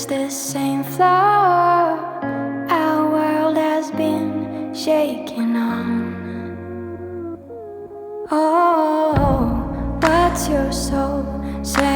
just the same flaw our world has been shaking on. Oh, what's your soul saying?